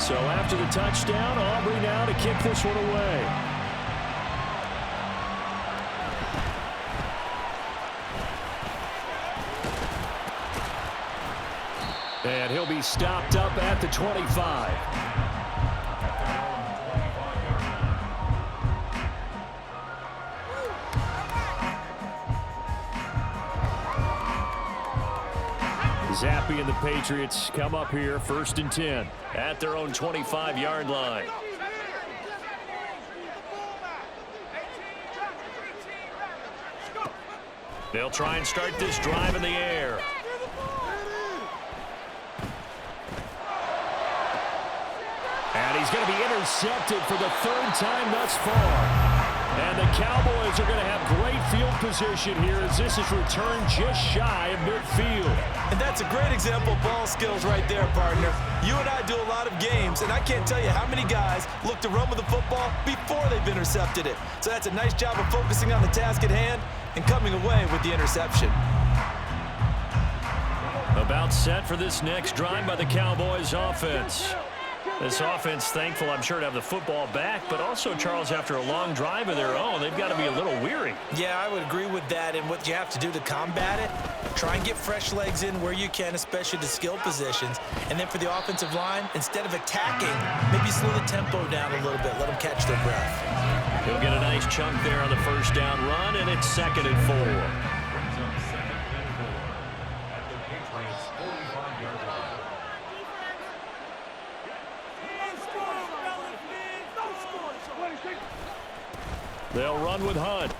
So after the touchdown, Aubrey now to kick this one away. And he'll be stopped up at the 25. Zappe and the Patriots come up here 1st and 10 at their own 25-yard line. They'll try and start this drive in the air. And he's going to be intercepted for the 3rd time thus far. And the Cowboys are going to have great field position here as this is returned just shy of midfield. And that's a great example of ball skills right there, partner. You and I do a lot of games, and I can't tell you how many guys look to run with the football before they've intercepted it. So that's a nice job of focusing on the task at hand and coming away with the interception. About set for this next drive by the Cowboys offense. This offense thankful, I'm sure, to have the football back, but also, Charles, after a long drive of their own, they've got to be a little weary. Yeah, I would agree with that, and what you have to do to combat it, try and get fresh legs in where you can, especially the skill positions, and then for the offensive line, instead of attacking, maybe slow the tempo down a little bit, let them catch their breath. He'll get a nice chunk there on the 1st down run, and it's 2nd and 4. They'll run with Hunt.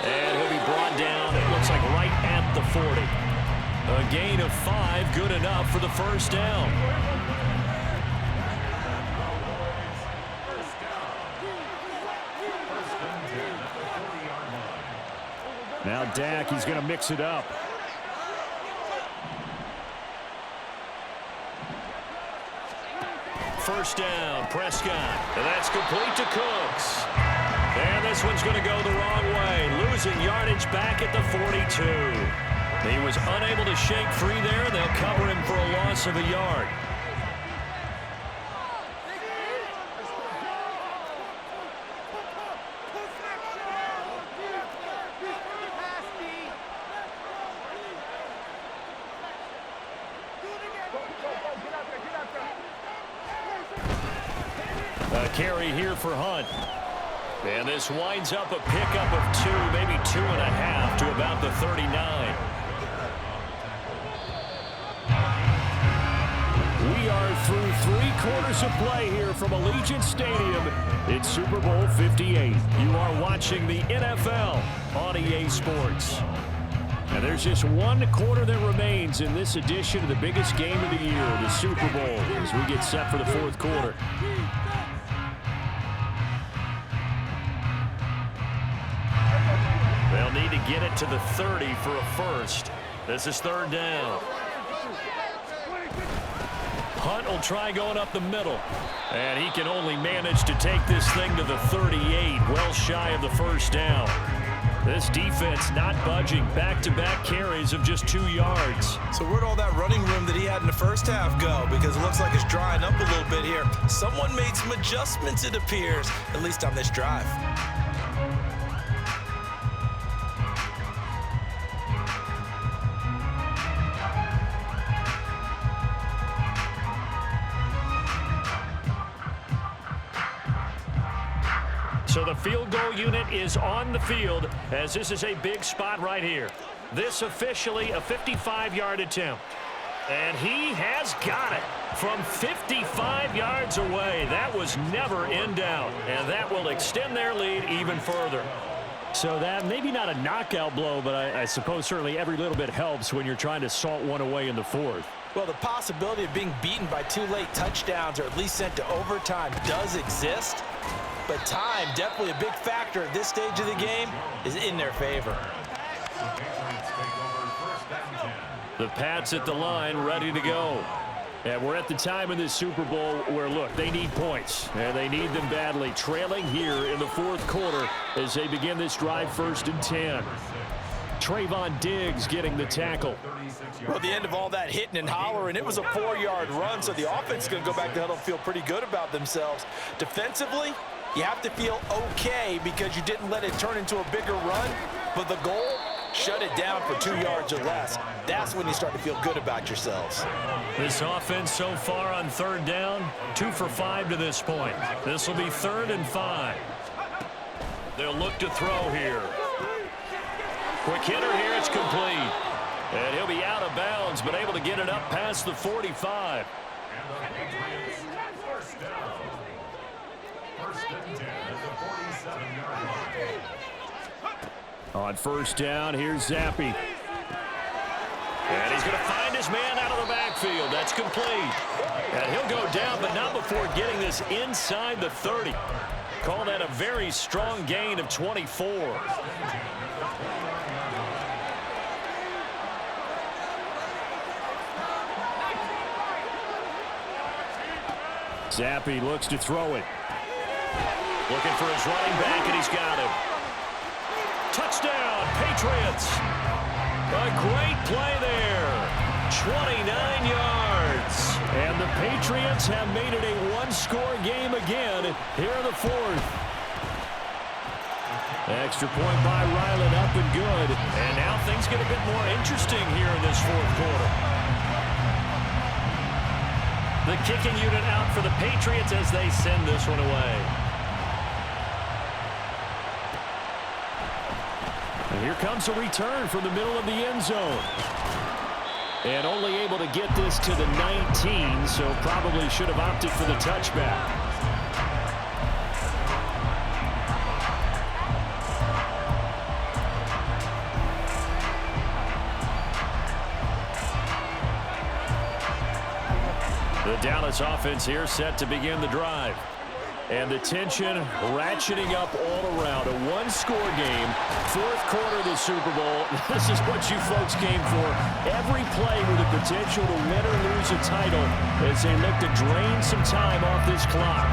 And he'll be brought down, it looks like right at the 40. A gain of 5, good enough for the 1st down. Now Dak, he's going to mix it up. First down, Prescott, and that's complete to Cooks. And this one's going to go the wrong way, losing yardage back at the 42. He was unable to shake free there, and they'll cover him for a loss of a yard. Carry here for Hunt. And this winds up a pickup of 2, maybe 2.5 to about the 39. We are through 3 quarters of play here from Allegiant Stadium. It's Super Bowl 58. You are watching the NFL on EA Sports. And there's just 1 quarter that remains in this edition of the biggest game of the year, the Super Bowl, as we get set for the 4th quarter. They'll need to get it to the 30 for a first. This is 3rd down. Hunt will try going up the middle. And he can only manage to take this thing to the 38, well shy of the 1st down. This defense not budging. Back-to-back carries of just 2 yards. So where'd all that running room that he had in the 1st half go? Because it looks like it's drying up a little bit here. Someone made some adjustments, it appears, at least on this drive. So the field goal unit is on the field as this is a big spot right here. This officially a 55-yard attempt. And he has got it from 55 yards away. That was never in doubt. And that will extend their lead even further. So that maybe not a knockout blow, but I suppose certainly every little bit helps when you're trying to salt one away in the 4th. Well, the possibility of being beaten by 2 late touchdowns or at least sent to overtime does exist. But time, definitely a big factor at this stage of the game, is in their favor. The Pats at the line, ready to go. And we're at the time in this Super Bowl where, look, they need points. And they need them badly. Trailing here in the 4th quarter as they begin this drive 1st and 10. Trayvon Diggs getting the tackle. Well, at the end of all that hitting and hollering, it was a 4-yard run, so the offense is going to go back to huddle and feel pretty good about themselves. Defensively, you have to feel okay because you didn't let it turn into a bigger run, but the goal, shut it down for 2 yards or less. That's when you start to feel good about yourselves. This offense so far on 3rd down, 2 for 5 to this point. This will be 3rd and 5. They'll look to throw here. Quick hitter here, it's complete. And he'll be out of bounds, but able to get it up past the 45. On 1st down, here's Zappi. And he's going to find his man out of the backfield. That's complete. And he'll go down, but not before getting this inside the 30. Call that a very strong gain of 24. Zappi looks to throw it. Looking for his running back, and he's got him. Touchdown, Patriots. A great play there. 29 yards. And the Patriots have made it a one-score game again here in the 4th. Extra point by Ryland, up and good. And now things get a bit more interesting here in this 4th quarter. The kicking unit out for the Patriots as they send this one away. And here comes a return from the middle of the end zone. And only able to get this to the 19, so probably should have opted for the touchback. The Dallas offense here set to begin the drive. And the tension ratcheting up all around. A one-score game, 4th quarter of the Super Bowl. This is what you folks came for. Every play with the potential to win or lose a title as they look to drain some time off this clock.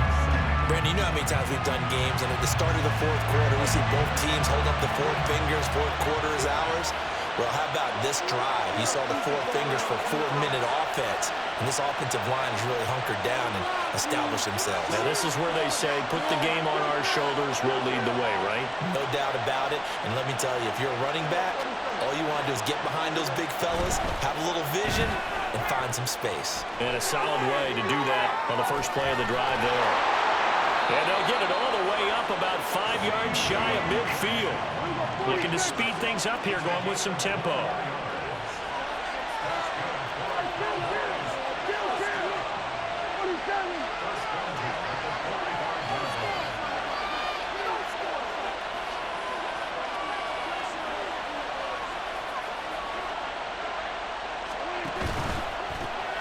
Brandon, you know how many times we've done games, and at the start of the 4th quarter, we see both teams hold up the 4 fingers, 4th quarter is ours. Well, how about this drive? You saw the 4 fingers for 4-minute offense. And this offensive line has really hunkered down and established themselves. Now, this is where they say, put the game on our shoulders, we'll lead the way, right? No doubt about it. And let me tell you, if you're a running back, all you want to do is get behind those big fellas, have a little vision, and find some space. And a solid way to do that on the first play of the drive there. And they'll get it all the way up about 5 yards shy of midfield. Looking to speed things up here, going with some tempo.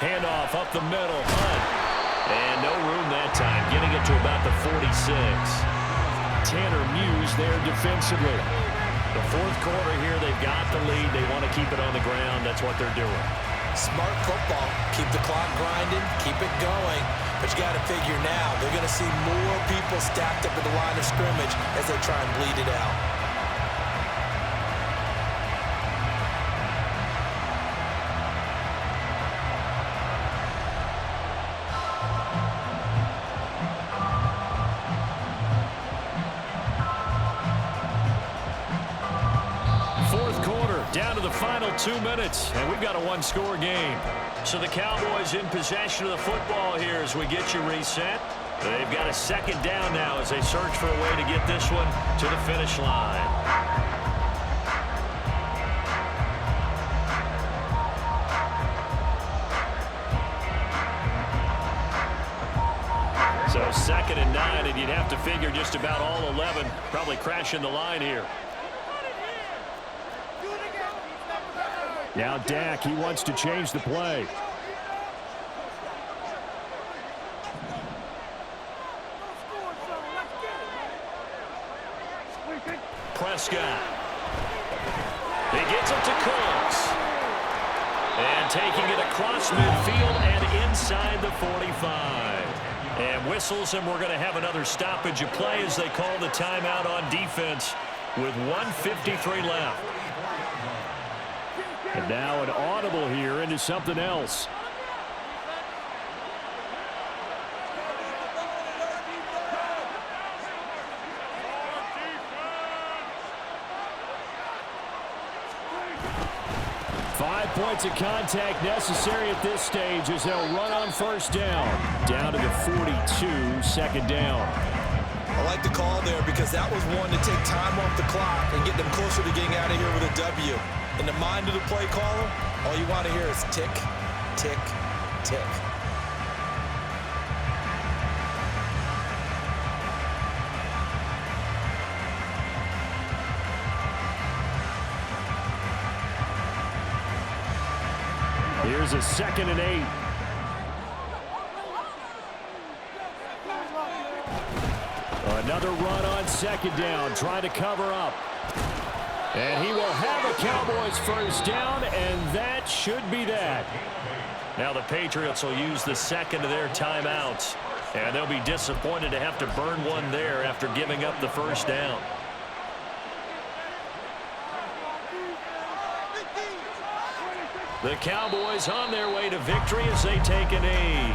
Handoff up the middle. And no room that time. Getting it to about the 46. Tanner Muse there defensively. The 4th quarter here, they've got the lead. They want to keep it on the ground. That's what they're doing. Smart football. Keep the clock grinding. Keep it going. But you got to figure now, they're going to see more people stacked up at the line of scrimmage as they try and bleed it out. Down to the final 2 minutes, and we've got a one-score game. So the Cowboys in possession of the football here as we get you reset. They've got a 2nd down now as they search for a way to get this one to the finish line. So 2nd and 9, and you'd have to figure just about all 11 probably crashing the line here. Now Dak, he wants to change the play. Prescott. He gets it to Cooks. And taking it across midfield and inside the 45. And whistles, and we're going to have another stoppage of play as they call the timeout on defense with 1:53 left. And now an audible here into something else. Points of contact necessary at this stage as they'll run on first down. Down to the 42, second down. I like the call there because that was one to take time off the clock and get them closer to getting out of here with a W. In the mind of the play caller, all you want to hear is tick, tick, tick. Here's a 2nd and 8. Another run on second down, trying to cover up. And he will have a Cowboys first down, and that should be that. Now the Patriots will use the second of their timeouts, and they'll be disappointed to have to burn one there after giving up the first down. The Cowboys on their way to victory as they take a knee.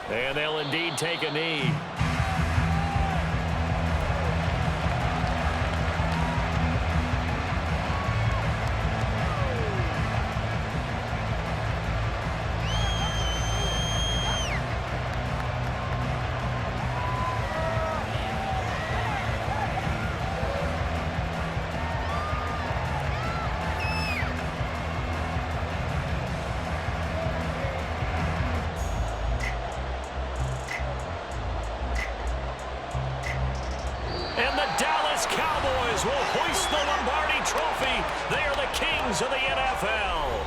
And they'll indeed take a knee. And the Dallas Cowboys will hoist the Lombardi Trophy. They are the kings of the NFL.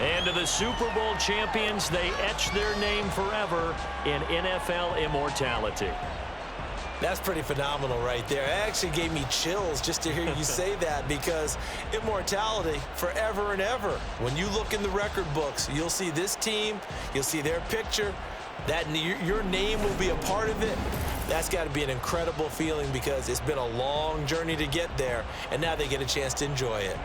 And to the Super Bowl champions, they etch their name forever in NFL immortality. That's pretty phenomenal right there. It actually gave me chills just to hear you say that, because immortality forever and ever. When you look in the record books, you'll see this team, you'll see their picture, that your name will be a part of it. That's got to be an incredible feeling because it's been a long journey to get there, and now they get a chance to enjoy it.